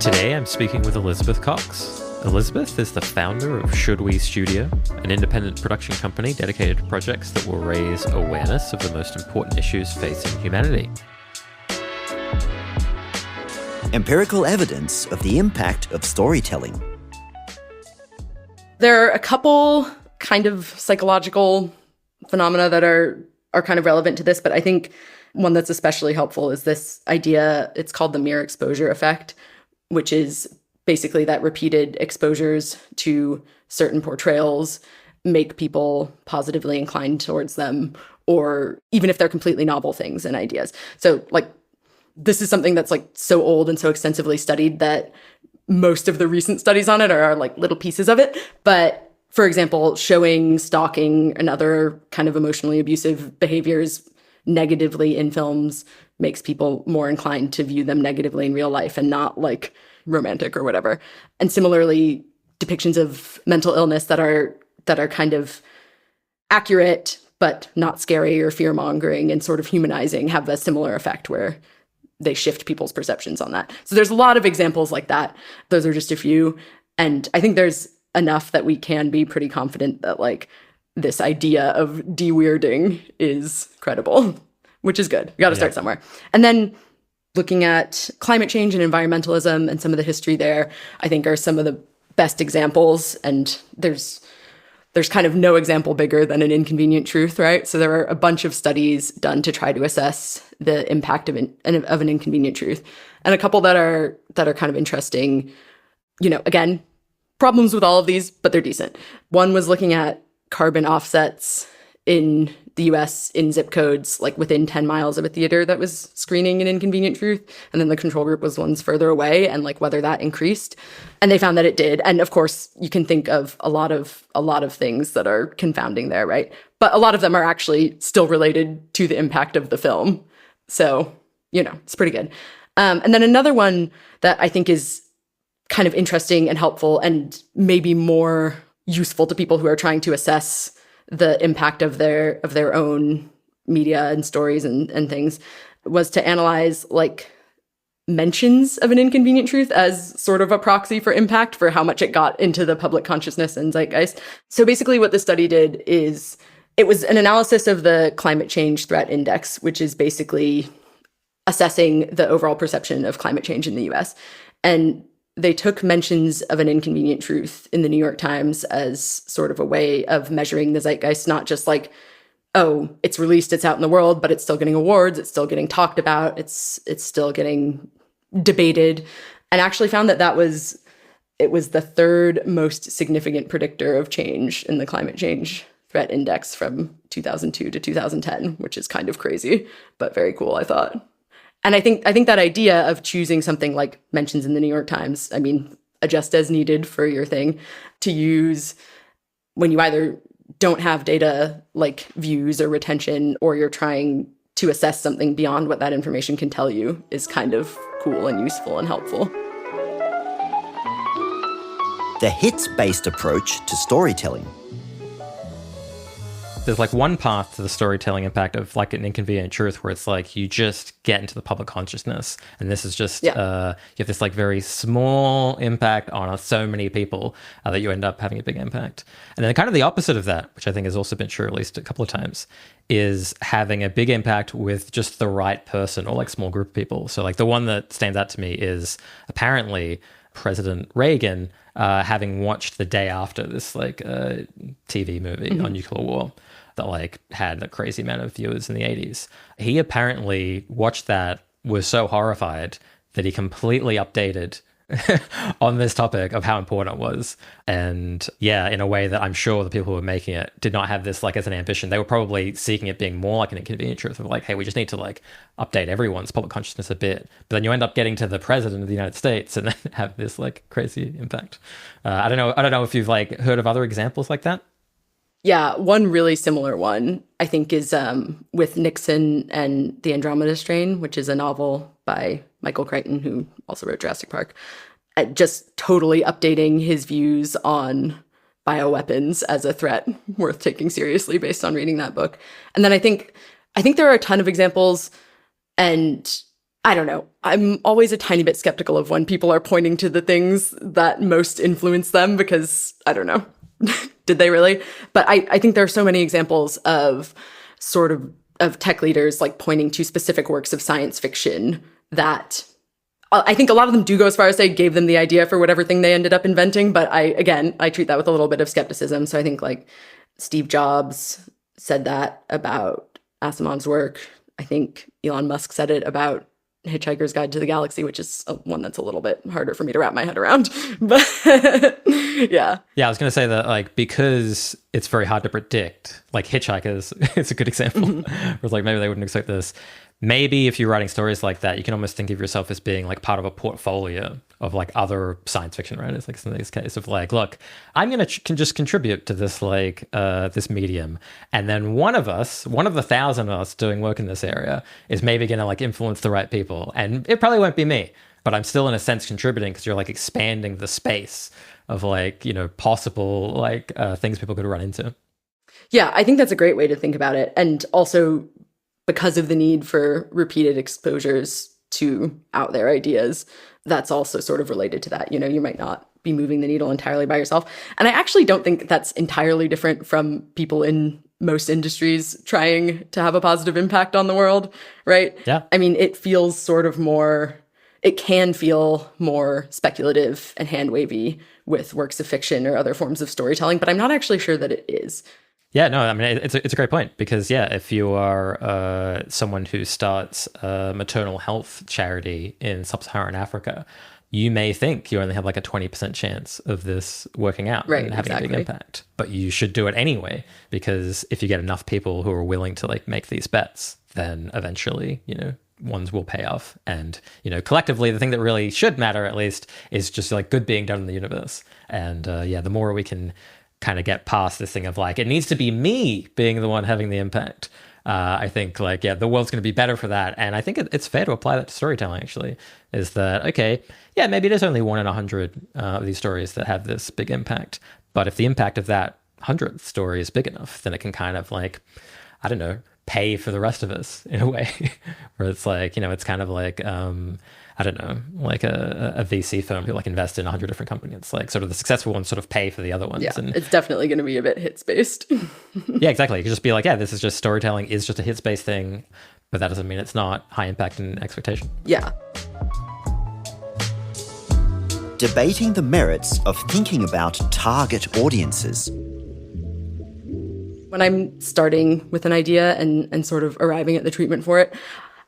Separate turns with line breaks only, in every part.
Today I'm speaking with Elizabeth Cox. Elizabeth is the founder of Should We Studio, an independent production company dedicated to projects that will raise awareness of the most important issues facing humanity.
Empirical evidence of the impact of storytelling.
There are a couple kind of psychological phenomena that are kind of relevant to this, but I think one that's especially helpful is this idea, it's called the mere exposure effect, which is basically that repeated exposures to certain portrayals make people positively inclined towards them, or even if they're completely novel things and ideas. So this is something that's so old and so extensively studied that most of the recent studies on it are little pieces of it. But for example, showing stalking and other kind of emotionally abusive behaviors negatively in films makes people more inclined to view them negatively in real life and not romantic or whatever. And similarly, depictions of mental illness that are kind of accurate but not scary or fear-mongering and sort of humanizing have a similar effect where they shift people's perceptions on that. So there's a lot of examples like that. Those are just a few. And I think there's enough that we can be pretty confident that this idea of de-weirding is credible, which is good. We got to start somewhere. And then looking at climate change and environmentalism and some of the history there, I think are some of the best examples. And there's kind of no example bigger than an inconvenient truth, right? So there are a bunch of studies done to try to assess the impact of an inconvenient truth. And a couple that are kind of interesting, again, problems with all of these, but they're decent. One was looking at carbon offsets in the US in zip codes, within 10 miles of a theater that was screening an inconvenient truth. And then the control group was ones further away and whether that increased. And they found that it did. And of course, you can think of a lot of things that are confounding there, right? But a lot of them are actually still related to the impact of the film. So, it's pretty good. And then another one that I think is kind of interesting and helpful and maybe more useful to people who are trying to assess the impact of their own media and stories and things was to analyze mentions of an inconvenient truth as sort of a proxy for impact for how much it got into the public consciousness and zeitgeist. So basically what the study did is it was an analysis of the climate change threat index, which is basically assessing the overall perception of climate change in the US. And they took mentions of an inconvenient truth in the New York Times as sort of a way of measuring the zeitgeist, not just oh, it's released, it's out in the world, but it's still getting awards, it's still getting talked about, it's still getting debated, and actually found that it was the third most significant predictor of change in the climate change threat index from 2002 to 2010, which is kind of crazy, but very cool, I thought. And I think that idea of choosing something like mentions in the New York Times, adjust as needed for your thing, to use when you either don't have data like views or retention, or you're trying to assess something beyond what that information can tell you, is kind of cool and useful and helpful.
The hits-based approach to storytelling.
There's one path to the storytelling impact of an inconvenient truth where it's you just get into the public consciousness, and this is just you have this very small impact on so many people that you end up having a big impact. And then kind of the opposite of that, which I think has also been true at least a couple of times, is having a big impact with just the right person or small group of people. So the one that stands out to me is apparently President Reagan having watched the day after this TV movie on nuclear war that had a crazy amount of viewers in the 80s. He apparently watched that, was so horrified that he completely updated on this topic of how important it was. And in a way that I'm sure the people who were making it did not have this as an ambition. They were probably seeking it being more an inconvenient truth of hey, we just need to update everyone's public consciousness a bit. But then you end up getting to the president of the United States and then have this crazy impact. I don't know if you've heard of other examples like that.
Yeah, one really similar one, I think, is with Nixon and the Andromeda Strain, which is a novel by Michael Crichton, who also wrote Jurassic Park, just totally updating his views on bioweapons as a threat worth taking seriously based on reading that book. And then I think there are a ton of examples, and I don't know. I'm always a tiny bit skeptical of when people are pointing to the things that most influence them because, I don't know, did they really? But I think there are so many examples of sort of tech leaders like pointing to specific works of science fiction that I think a lot of them do go as far as say gave them the idea for whatever thing they ended up inventing. But I treat that with a little bit of skepticism. So I think like Steve Jobs said that about Asimov's work. I think Elon Musk said it about Hitchhiker's Guide to the Galaxy, which is one that's a little bit harder for me to wrap my head around. But yeah.
Yeah, I was going to say that like because it's very hard to predict, like Hitchhikers, it's a good example. Where it's like maybe they wouldn't expect this. Maybe if you're writing stories like that, you can almost think of yourself as being like part of a portfolio of like other science fiction writers, like in this case of like, look, I'm going to can just contribute to this like this medium. And then one of the 1,000 of us doing work in this area is maybe going to like influence the right people. And it probably won't be me, but I'm still in a sense contributing because you're like expanding the space of like, you know, possible like things people could run into.
Yeah, I think that's a great way to think about it. And also because of the need for repeated exposures to out there ideas, that's also sort of related to that. You know, you might not be moving the needle entirely by yourself. And I actually don't think that's entirely different from people in most industries trying to have a positive impact on the world, right?
Yeah.
I mean, it feels sort of more, it can feel more speculative and hand-wavy with works of fiction or other forms of storytelling, but I'm not actually sure that it is.
Yeah, no, I mean, it's a great point because, yeah, if you are someone who starts a maternal health charity in sub-Saharan Africa, you may think you only have like a 20% chance of this working out and having a big impact. But you should do it anyway, because if you get enough people who are willing to like make these bets, then eventually, you know, ones will pay off. And, you know, collectively, the thing that really should matter at least is just like good being done in the universe. And yeah, the more we can kind of get past this thing of like, it needs to be me being the one having the impact. I think like, yeah, the world's going to be better for that. And I think it's fair to apply that to storytelling actually, is that, okay, yeah, maybe it is only 1 in 100 of these stories that have this big impact. But if the impact of that 100th story is big enough, then it can kind of like, I don't know, pay for the rest of us in a way where it's like, you know, it's kind of like, I don't know, like a VC firm who like invest in 100 different companies. It's like sort of the successful ones sort of pay for the other ones.
Yeah,
and
it's definitely going to be a bit hits-based.
Yeah, exactly. You could just be like, yeah, this is just storytelling is just a hits-based thing, but that doesn't mean it's not high impact and expectation.
Yeah.
Debating the merits of thinking about target audiences.
When I'm starting with an idea and sort of arriving at the treatment for it,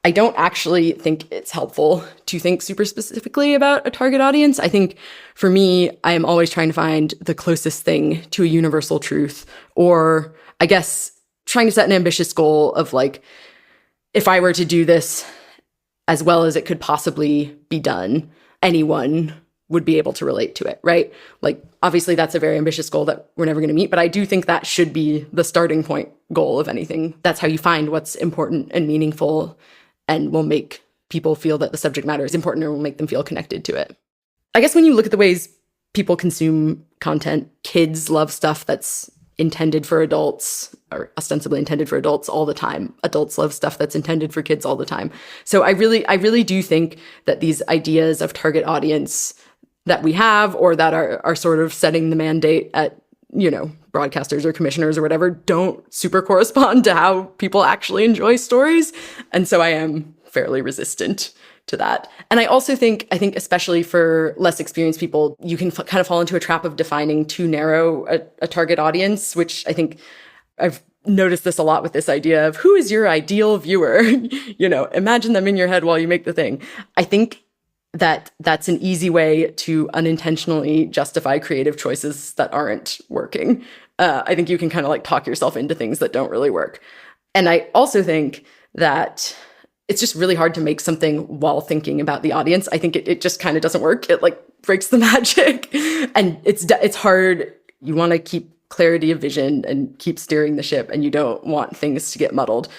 I don't actually think it's helpful to think super specifically about a target audience. I think for me, I am always trying to find the closest thing to a universal truth, or I guess trying to set an ambitious goal of like, if I were to do this as well as it could possibly be done, anyone would be able to relate to it, right? Like, obviously that's a very ambitious goal that we're never going to meet, but I do think that should be the starting point goal of anything. That's how you find what's important and meaningful and will make people feel that the subject matter is important or will make them feel connected to it. I guess when you look at the ways people consume content, kids love stuff that's intended for adults or ostensibly intended for adults all the time. Adults love stuff that's intended for kids all the time. So I really do think that these ideas of target audience that we have or that are sort of setting the mandate at, you know, broadcasters or commissioners or whatever don't super correspond to how people actually enjoy stories. And so I am fairly resistant to that. And I also think especially for less experienced people, you can kind of fall into a trap of defining too narrow a target audience, which I think I've noticed this a lot with this idea of who is your ideal viewer? You know, imagine them in your head while you make the thing. I think that's an easy way to unintentionally justify creative choices that aren't working. I think you can kind of like talk yourself into things that don't really work. And I also think that it's just really hard to make something while thinking about the audience. I think it just kind of doesn't work. It like breaks the magic. And it's hard. You want to keep clarity of vision and keep steering the ship, and you don't want things to get muddled.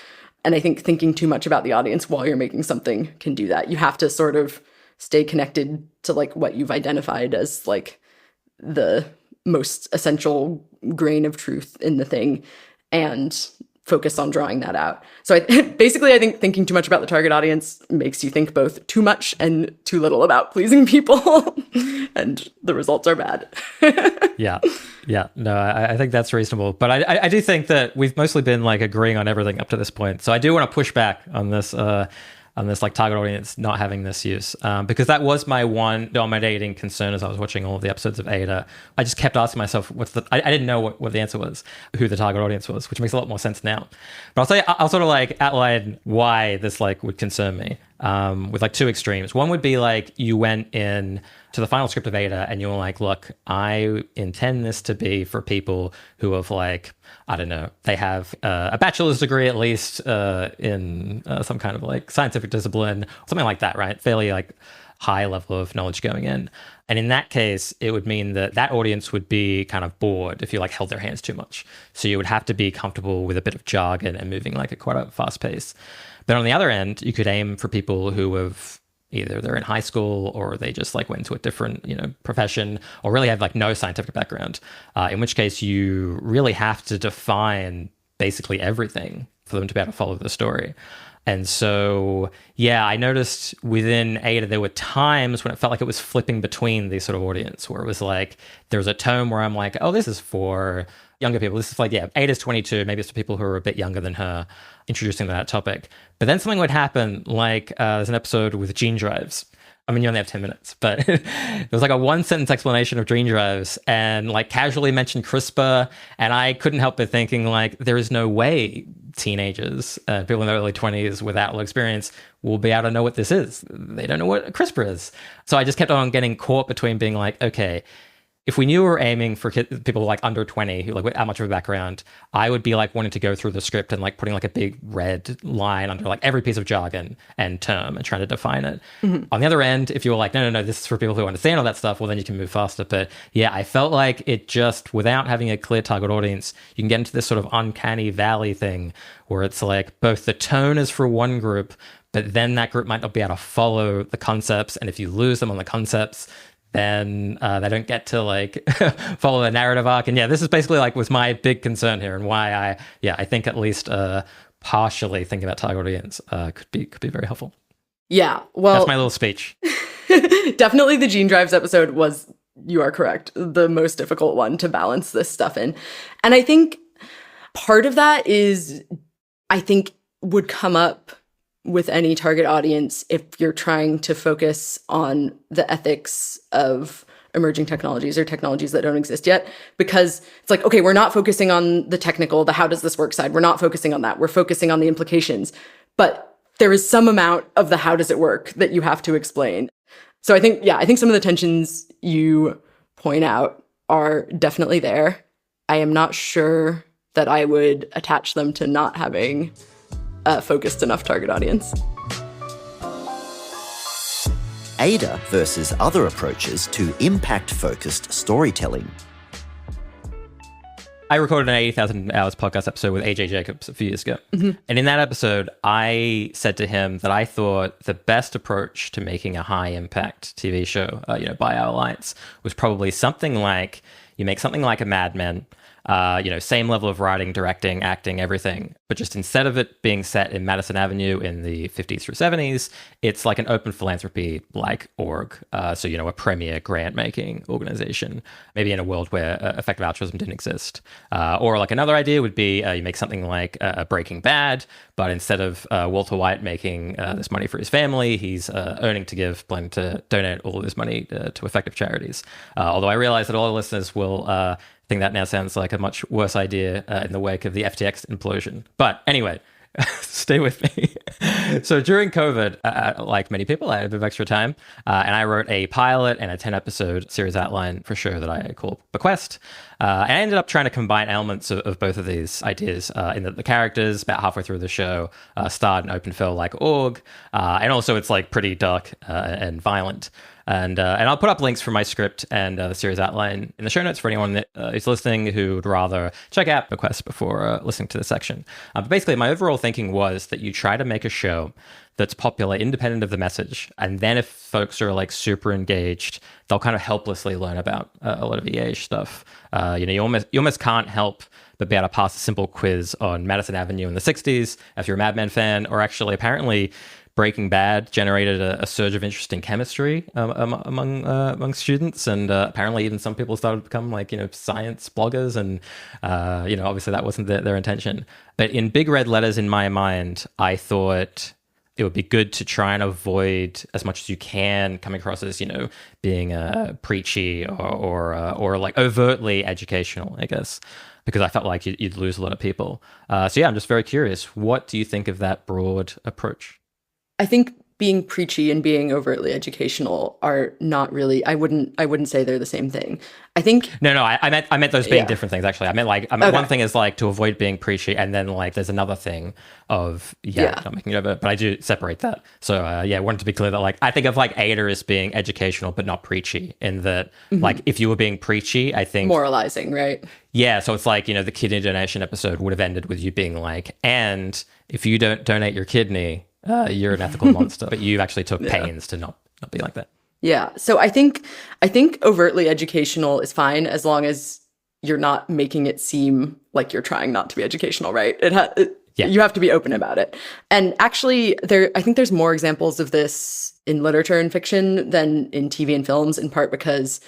And I think thinking too much about the audience while you're making something can do that. You have to sort of stay connected to like what you've identified as like the most essential grain of truth in the thing, and focus on drawing that out. So basically, I think thinking too much about the target audience makes you think both too much and too little about pleasing people, and the results are bad.
Yeah. No, I think that's reasonable. But I do think that we've mostly been like agreeing on everything up to this point. So I do want to push back on this like target audience not having this use, because that was my one dominating concern as I was watching all of the episodes of Ada. I just kept asking myself, I didn't know what the answer was, who the target audience was, which makes a lot more sense now. But I'll sort of like outline why this like would concern me, with like two extremes. One would be like you went in to the final script of Ada and you were like, look, I intend this to be for people who have like, I don't know, they have a bachelor's degree at least in some kind of like scientific discipline, something like that, right? Fairly like high level of knowledge going in. And in that case, it would mean that that audience would be kind of bored if you like held their hands too much. So you would have to be comfortable with a bit of jargon and moving like at quite a fast pace. But on the other end, you could aim for people who have either they're in high school or they just like went to a different, profession, or really have like no scientific background, in which case you really have to define basically everything for them to be able to follow the story. And so, yeah, I noticed within Ada, there were times when it felt like it was flipping between these sort of audience, where it was like, there was a tone where I'm like, oh, this is for younger people. This is like, yeah, Ada's 22, maybe it's for people who are a bit younger than her, introducing that topic. But then something would happen, like there's an episode with gene drives. I mean, you only have 10 minutes, but there was like a one-sentence explanation of gene drives and like casually mentioned CRISPR. And I couldn't help but thinking like, there is no way teenagers, people in their early 20s without little experience will be able to know what this is. They don't know what CRISPR is. So I just kept on getting caught between being like, okay, if we knew we were aiming for people like under 20, who like without much of a background, I would be like wanting to go through the script and like putting like a big red line under like every piece of jargon and term and trying to define it. Mm-hmm. On the other end, if you were like, no, this is for people who understand all that stuff, well, then you can move faster. But yeah, I felt like it just, without having a clear target audience, you can get into this sort of uncanny valley thing where it's like both the tone is for one group, but then that group might not be able to follow the concepts. And if you lose them on the concepts, then they don't get to like follow the narrative arc. And yeah, this is basically like was my big concern here, and why I think at least partially thinking about target audience could be very helpful.
Yeah, well,
that's my little speech.
Definitely the gene drives episode was, you are correct, the most difficult one to balance this stuff in. And I think part of that is, I think would come up with any target audience if you're trying to focus on the ethics of emerging technologies or technologies that don't exist yet. Because it's like, okay, we're not focusing on the technical, the how does this work side. We're not focusing on that. We're focusing on the implications. But there is some amount of the how does it work that you have to explain. So I think some of the tensions you point out are definitely there. I am not sure that I would attach them to not having a focused enough target audience.
Ada versus other approaches to impact-focused storytelling.
I recorded an 80,000 Hours podcast episode with AJ Jacobs a few years ago. Mm-hmm. And in that episode, I said to him that I thought the best approach to making a high-impact TV show, by our lights, was probably something like, you make something like a Mad Men, same level of writing, directing, acting, everything. But just instead of it being set in Madison Avenue in the 50s through 70s, it's like an open philanthropy like org. So, a premier grant making organization, maybe in a world where effective altruism didn't exist. Or like another idea would be you make something like a Breaking Bad, but instead of Walter White making this money for his family, he's planning to donate all of his money to effective charities. Although I realize that all the listeners will I think that now sounds like a much worse idea in the wake of the FTX implosion. But anyway, stay with me. So during COVID, like many people, I had a bit of extra time, and I wrote a pilot and a 10-episode series outline for a show that I call Bequest. And I ended up trying to combine elements of both of these ideas in that the characters, about halfway through the show, starred an open phil like org, and also it's like pretty dark and violent. And I'll put up links for my script and the series outline in the show notes for anyone that is listening who would rather check out Bequest before listening to this section. But basically, my overall thinking was that you try to make a show that's popular independent of the message. And then if folks are like super engaged, they'll kind of helplessly learn about a lot of EA stuff. You almost can't help but be able to pass a simple quiz on Madison Avenue in the 60s if you're a Mad Men fan, or actually apparently Breaking Bad generated a surge of interest in chemistry among students, and apparently even some people started to become like science bloggers, and obviously that wasn't their intention. But in big red letters in my mind, I thought it would be good to try and avoid as much as you can coming across as being preachy or like overtly educational, I guess, because I felt like you'd lose a lot of people. So yeah, I'm just very curious. What do you think of that broad approach?
I think being preachy and being overtly educational are not really, I wouldn't say they're the same thing. I think
I meant those being different things, actually. I meant one thing is like to avoid being preachy, and then like there's another thing of not making it over, but I do separate that. So I wanted to be clear that like I think of like Ada as being educational but not preachy, in that like if you were being preachy, I think
moralizing, right?
Yeah, so it's like, the kidney donation episode would have ended with you being like, and if you don't donate your kidney, you're an ethical monster. But you actually took pains to not be like that. Yeah.
So I think overtly educational is fine as long as you're not making it seem like you're trying not to be educational, right? You have to be open about it. And actually, I think there's more examples of this in literature and fiction than in TV and films, in part because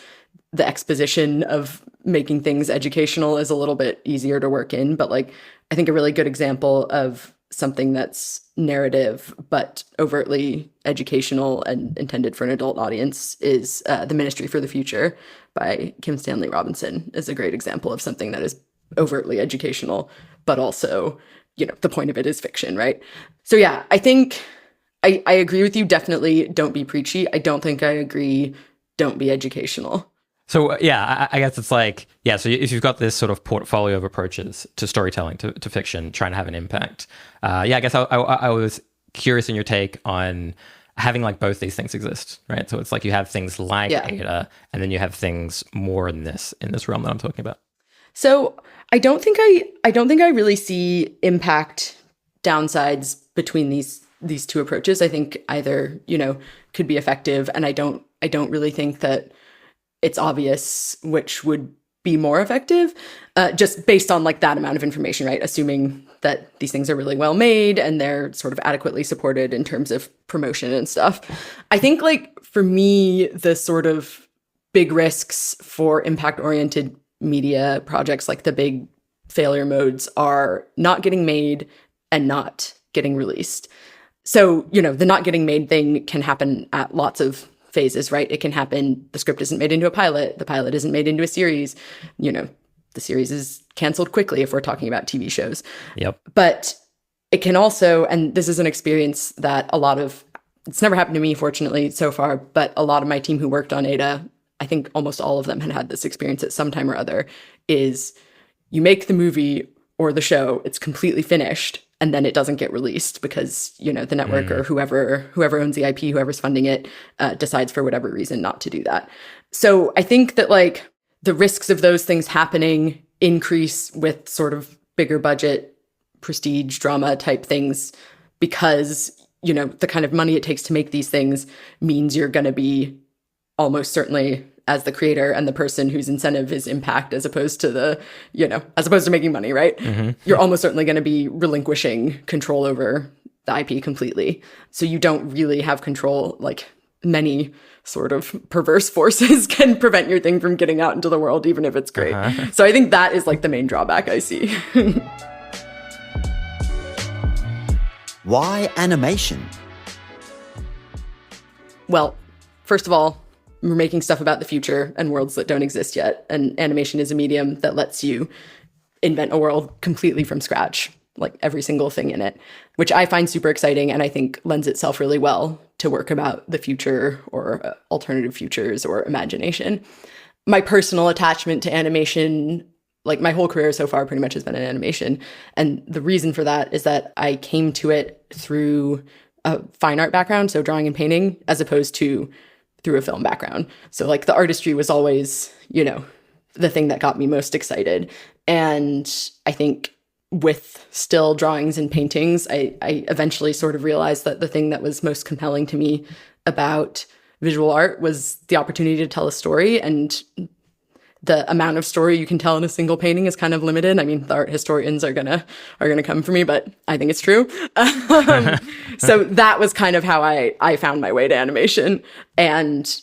the exposition of making things educational is a little bit easier to work in. But like, I think a really good example of something that's narrative but overtly educational and intended for an adult audience is The Ministry for the Future by Kim Stanley Robinson is a great example of something that is overtly educational, but also, the point of it is fiction, right? So yeah, I think I agree with you. Definitely don't be preachy. I don't think I agree, don't be educational.
So yeah, I guess it's like, so if you've got this sort of portfolio of approaches to storytelling, to fiction, trying to have an impact, I guess I was curious in your take on having like both these things exist, right? So it's like you have things like Ada, and then you have things more in this realm that I'm talking about.
So I don't think I really see impact downsides between these two approaches. I think either, could be effective, and I don't really think that it's obvious which would be more effective, just based on like that amount of information, right? Assuming that these things are really well made and they're sort of adequately supported in terms of promotion and stuff. I think like for me, the sort of big risks for impact-oriented media projects, like the big failure modes, are not getting made and not getting released. So, the not getting made thing can happen at lots of phases, right? It can happen, the script isn't made into a pilot, the pilot isn't made into a series, the series is canceled quickly if we're talking about TV shows.
Yep.
But it can also, and this is an experience that it's never happened to me, fortunately, so far, but a lot of my team who worked on Ada, I think almost all of them had this experience at some time or other, is you make the movie or the show, it's completely finished, and then it doesn't get released because, the network or whoever owns the IP, whoever's funding it, decides for whatever reason not to do that. So I think that like the risks of those things happening increase with sort of bigger budget, prestige, drama type things, because, the kind of money it takes to make these things means you're going to be almost certainly, as the creator and the person whose incentive is impact as opposed to as opposed to making money, right? Mm-hmm. You're almost certainly going to be relinquishing control over the IP completely. So you don't really have control, like many sort of perverse forces can prevent your thing from getting out into the world, even if it's great. Uh-huh. So I think that is like the main drawback I see.
Why animation?
Well, first of all, we're making stuff about the future and worlds that don't exist yet. And animation is a medium that lets you invent a world completely from scratch, like every single thing in it, which I find super exciting and I think lends itself really well to work about the future or alternative futures or imagination. My personal attachment to animation, like my whole career so far pretty much has been in animation. And the reason for that is that I came to it through a fine art background, so drawing and painting, as opposed to through a film background. So like the artistry was always, the thing that got me most excited. And I think with still drawings and paintings, I eventually sort of realized that the thing that was most compelling to me about visual art was the opportunity to tell a story, and the amount of story you can tell in a single painting is kind of limited. I mean, the art historians are gonna come for me, but I think it's true. So that was kind of how I found my way to animation. And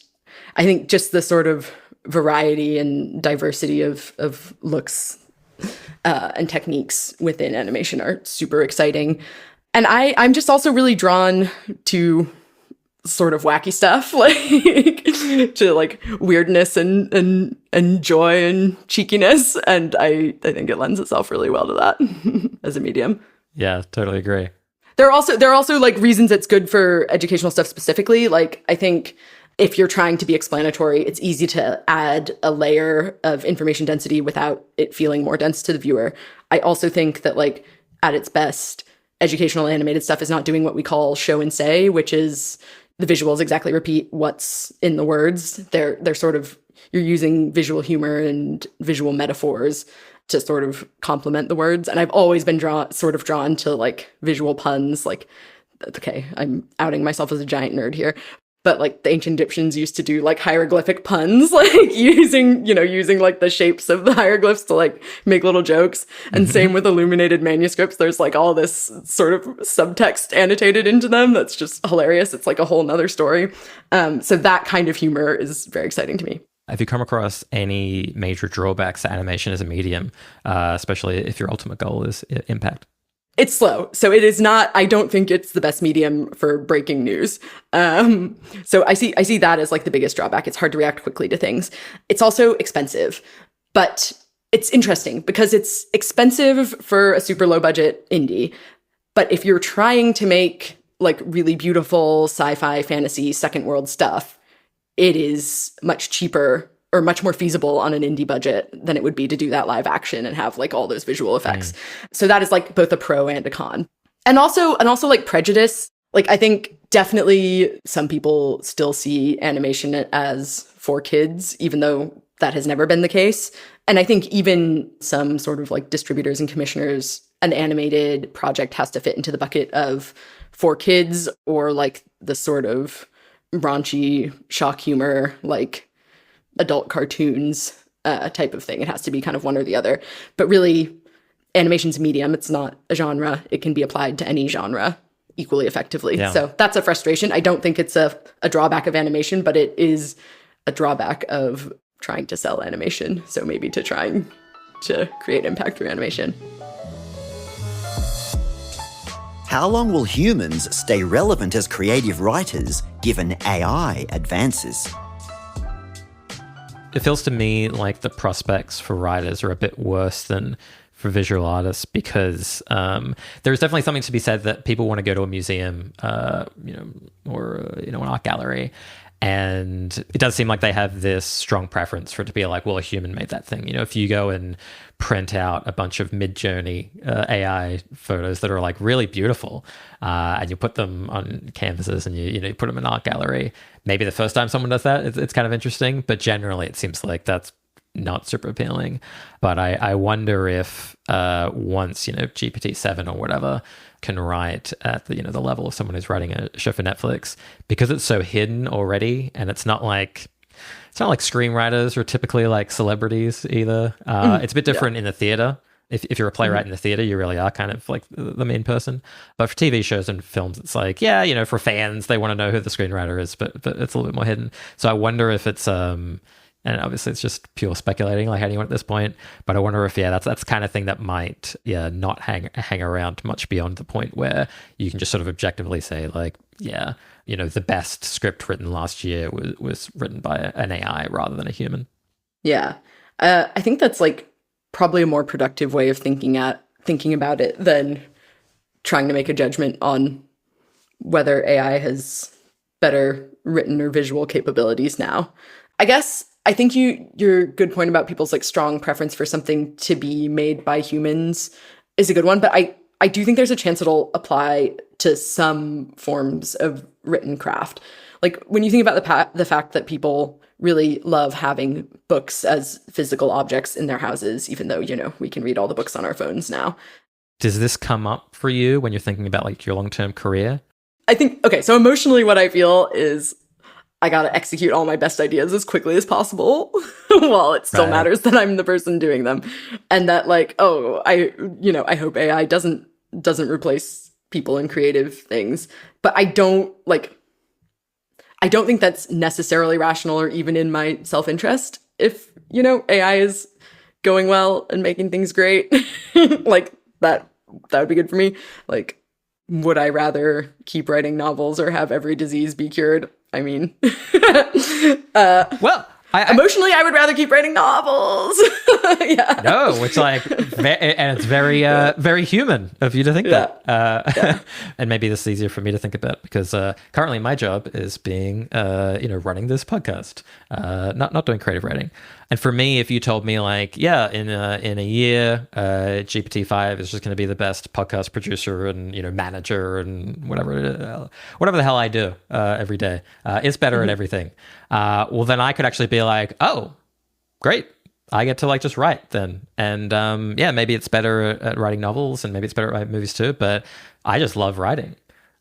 I think just the sort of variety and diversity of looks and techniques within animation are super exciting. And I'm just also really drawn to sort of wacky stuff, like to like weirdness and joy and cheekiness, and I think it lends itself really well to that as a medium.
Yeah, totally agree.
There are also like reasons it's good for educational stuff specifically. Like, I think if you're trying to be explanatory, it's easy to add a layer of information density without it feeling more dense to the viewer. I also think that, like, at its best, educational animated stuff is not doing what we call show and say, which is the visuals exactly repeat what's in the words. They're sort of, you're using visual humor and visual metaphors to sort of complement the words. And I've always been drawn to like visual puns. Like, okay, I'm outing myself as a giant nerd here, but like the ancient Egyptians used to do like hieroglyphic puns, like using like the shapes of the hieroglyphs to like make little jokes. And same with illuminated manuscripts. There's like all this sort of subtext annotated into them that's just hilarious. It's like a whole nother story. So that kind of humor is very exciting to me.
Have you come across any major drawbacks to animation as a medium, especially if your ultimate goal is impact?
It's slow. So it is not, I don't think it's the best medium for breaking news. So I see that as like the biggest drawback. It's hard to react quickly to things. It's also expensive, but it's interesting because it's expensive for a super low budget indie. But if you're trying to make like really beautiful sci-fi, fantasy, second world stuff, it is much cheaper or much more feasible on an indie budget than it would be to do that live action and have like all those visual effects. So that is like both a pro and a con. And also like prejudice. Like, I think definitely some people still see animation as for kids, even though that has never been the case. And I think even some sort of like distributors and commissioners, an animated project has to fit into the bucket of for kids or like the sort of raunchy shock humor, like adult cartoons type of thing. It has to be kind of one or the other. But really, animation's a medium. It's not a genre. It can be applied to any genre equally effectively. Yeah. So that's a frustration. I don't think it's a drawback of animation, but it is a drawback of trying to sell animation. So maybe to trying to create impact through animation.
How long will humans stay relevant as creative writers given AI advances?
It feels to me like the prospects for writers are a bit worse than for visual artists because there's definitely something to be said that people want to go to a museum, or an art gallery, and it does seem like they have this strong preference for it to be like, well, a human made that thing. If you go and print out a bunch of Mid-Journey AI photos that are like really beautiful, and you put them on canvases and you put them in an art gallery, maybe the first time someone does that, it's kind of interesting, but generally it seems like that's not super appealing. But I wonder if once GPT-7 or whatever can write at the the level of someone who's writing a show for Netflix, because it's so hidden already, and it's not like screenwriters are typically like celebrities either. It's a bit different in the theater. If you're a playwright in the theater, you really are kind of like the main person. But for TV shows and films, it's like, for fans, they want to know who the screenwriter is, but it's a little bit more hidden. So I wonder if it's and obviously it's just pure speculating like anyone at this point, but I wonder if that's the kind of thing that might not hang around much beyond the point where you can just sort of objectively say like, the best script written last year was written by an AI rather than a human.
Yeah. I think that's like probably a more productive way of thinking about it than trying to make a judgment on whether AI has better written or visual capabilities now. I guess I think your good point about people's like strong preference for something to be made by humans is a good one, but I do think there's a chance it'll apply to some forms of written craft. Like when you think about the fact that people really love having books as physical objects in their houses, even though, we can read all the books on our phones now.
Does this come up for you when you're thinking about like your long-term career?
I think, okay, so emotionally what I feel is I got to execute all my best ideas as quickly as possible while it still matters that I'm the person doing them. And that like, I hope AI doesn't replace people in creative things, but I don't think that's necessarily rational or even in my self-interest. If, AI is going well and making things great, like that would be good for me. Like, would I rather keep writing novels or have every disease be cured? I mean,
well,
emotionally, I would rather keep writing novels. Yeah.
No, it's like, and it's very, very human of you to think that. And maybe this is easier for me to think about because currently my job is being, running this podcast, not doing creative writing. And for me, if you told me like, in a year, GPT-5 is just going to be the best podcast producer and manager and whatever the hell I do every day, it's better at everything. Well, then I could actually be like, oh, great. I get to like just write then. And maybe it's better at writing novels and maybe it's better at writing movies too, but I just love writing.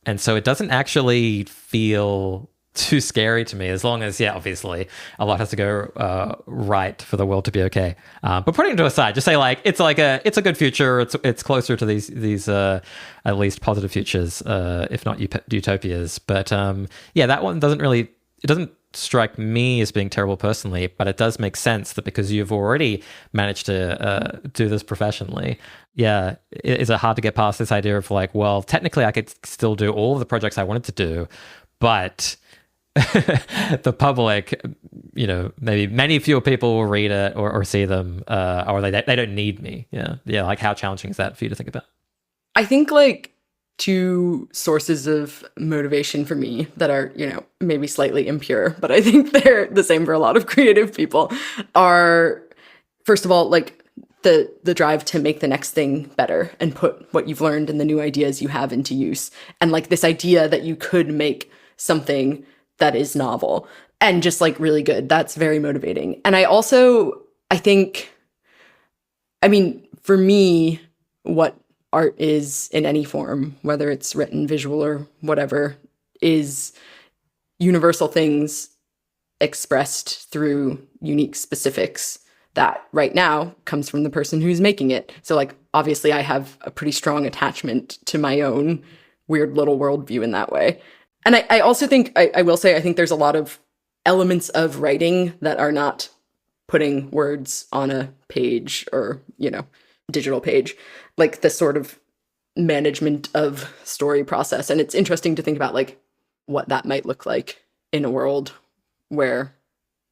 And so it doesn't actually feel too scary to me as long as, obviously a lot has to go right for the world to be okay. But putting it to aside, just say like, it's a good future. It's closer to these at least positive futures, if not utopias. But that one doesn't strike me as being terrible personally, but it does make sense that because you've already managed to do this professionally, is it hard to get past this idea of like, well, technically I could still do all of the projects I wanted to do, but the public, maybe many fewer people will read it or see them, or they don't need me. Like how challenging is that for you to think about?
I think like two sources of motivation for me that are, maybe slightly impure, but I think they're the same for a lot of creative people are, first of all, like the drive to make the next thing better and put what you've learned and the new ideas you have into use. And like this idea that you could make something that is novel and just like really good. That's very motivating. And I think, for me, what art is in any form, whether it's written, visual, or whatever, is universal things expressed through unique specifics that right now comes from the person who's making it. So like, obviously I have a pretty strong attachment to my own weird little worldview in that way. And I also think, I will say, I think there's a lot of elements of writing that are not putting words on a page or, digital page, like the sort of management of story process. And it's interesting to think about like what that might look like in a world where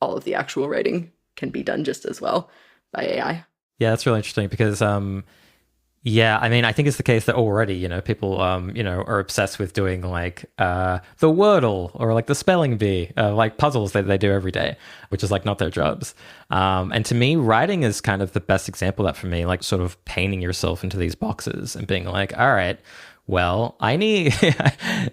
all of the actual writing can be done just as well by AI.
Yeah, that's really interesting because I think it's the case that already, people, are obsessed with doing like the Wordle or like the spelling bee, like puzzles that they do every day, which is like not their jobs. And to me, writing is kind of the best example of that for me, like sort of painting yourself into these boxes and being like, all right, well, I need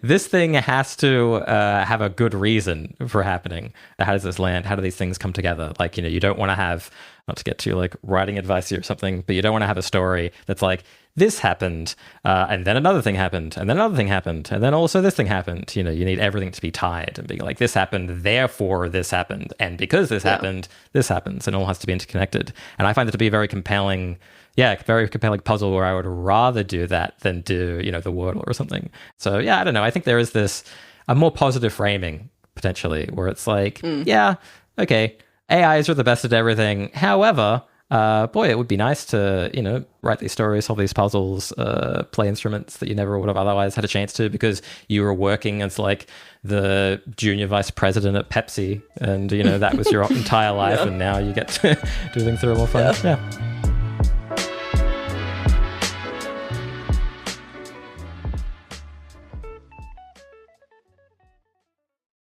this thing has to have a good reason for happening. How does this land? How do these things come together? Like, you don't want to have, not to get too like writing advice or something, but you don't want to have a story that's like, this happened, and then another thing happened, and then another thing happened, and then also this thing happened. You need everything to be tied and being like, this happened, therefore this happened, and because this happened, this happens, and it all has to be interconnected. And I find it to be very compelling puzzle where I would rather do that than do, the Wordle or something. So I don't know. I think there is a more positive framing potentially where it's like, okay, AIs are the best at everything. However, it would be nice to, write these stories, solve these puzzles, play instruments that you never would have otherwise had a chance to because you were working as like the junior vice president at Pepsi and, that was your entire life and now you get to do things that are more fun. Yeah.